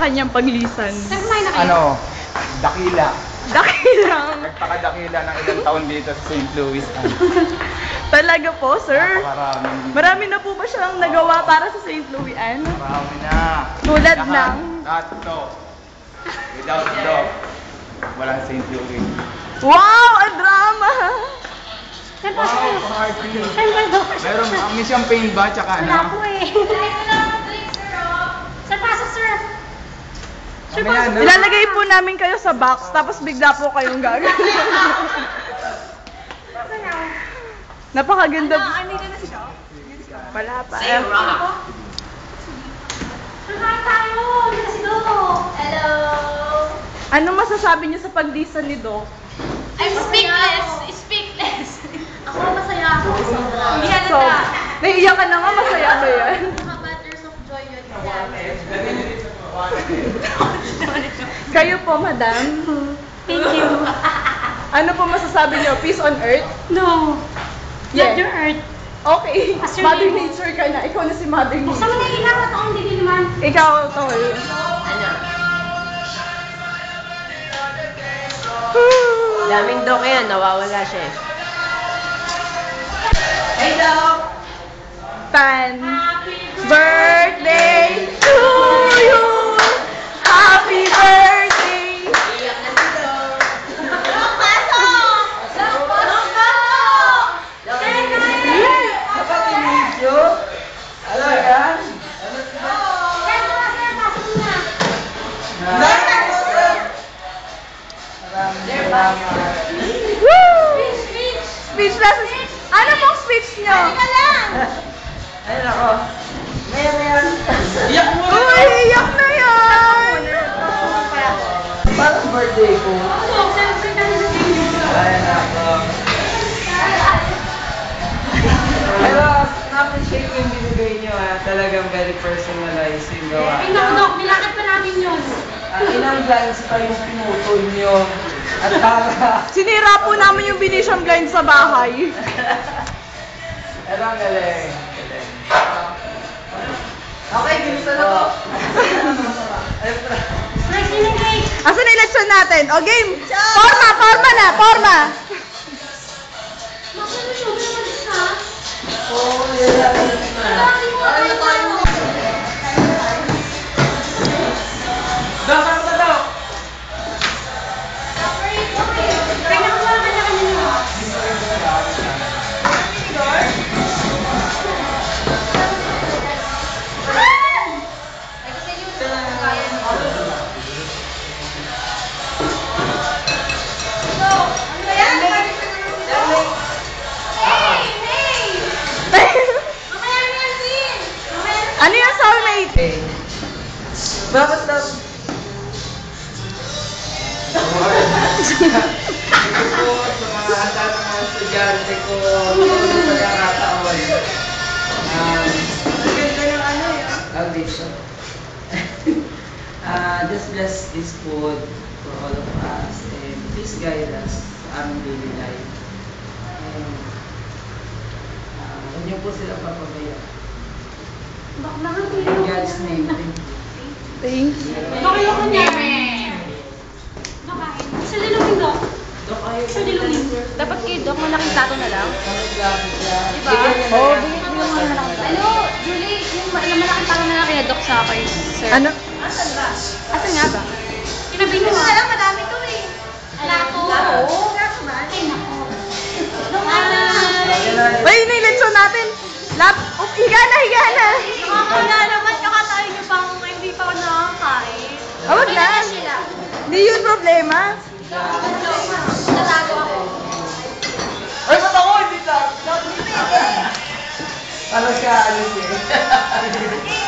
sa kanyang paglisan. Saan kumain na kayo? Ano? Dakila. Dakilang. Nagpakadakila ng ilang taon dito sa St. Louis. Talaga po, sir? Napakaraming. Marami na po ba siyang nagawa para sa St. Louis Anne? Marami na. Tulad Lahat. ng? Lahat to. Without dog, walang St. Louis. Wow! Ang drama! Saan pasok kayo? Party. Saan ba daw? Meron, may champagne ba? Tsaka Wala ano? po eh. Saan pasok, sir? Sir, Mamaya pasok. na. Ilalagay po namin kayo sa box, tapos bigla po kayong gagawin. Saan ako? Napakaganda. Andito na siya. Wala pa. Sir, kain tayo. Hindi na si Dodo. Hello. Ano masasabi niyo sa paglisan ni Doc? I'm speechless. Speechless. Ako masaya ako. Hindi So, naiiyak ka na nga, masaya ba yan? Mga matters of joy yun. Kayo po, madam. Thank you. Ano po masasabi niyo? Peace on earth? No. Yeah. Not your earth. Okay. Master Mother Nemo. Nature ka na. Ikaw na si Mother Buksan mo Nature. na ilaw at akong hindi naman. Ikaw, Tol. Daming dok yan, nawawala siya eh. Hey, Doc! Pan. Birthday to you! Happy birthday! Woo! Speechless. Ano pong speech nyo? Ayun ako. Meron. Iyak mo Uy, iyak na yan! Parang birthday ko. Ayun ako. Pero, na-appreciate ko yung binigay nyo ha. Talagang very personalized yung gawa. Ay, Dok, nilakad pa namin yun. Ilang lines pa yung pinutol nyo. At para... Sinira po namin yung Venetian blind sa bahay. Pero ang galing. Okay, ginusto na to. Nice din cake. Asan na election natin? O game! Forma! Forma na! Forma! Masyado yung umalis na. Oo, yun lang. Lagi mo ako. Dapat ba daw? Kaya ako lang kanya-kanya. Ano yung soulmate? Okay. Bakit daw? Ito po sa mga handa ng mga estudyante ko sa nakakaawan. Ganda ng ano yun. Foundation. Just bless this food for all of us and please guide us sa aming daily life. And huwag niyo po sila papabayaan. In God's name, thank you. Thanks. Bakit ako niya? Nakain. Sa dilumin, Dok. Dok, ayaw Sa dilumin. Dapat kay Doc, malaking plato na lang. Diba? Oo, bigyan mo yung malaking plato. Ano, Julie, yung malaking parang na kaya Dok sa akin, sir. Ano? Asan ba? Asan nga ba? Kinabi mo. Alam, madami to eh. Lato. Oo. Lato ba? Ay, nako. Dok, Uy, na election natin. Higa na, higa na. Nakakala naman, kakatayo niyo pa ako ngayon, hindi pa ako nakakain. Wag na. Sila. Hindi yun problema. Natago ako. Ay, ba't ako? Hindi ka. Ano ka? Ano siya?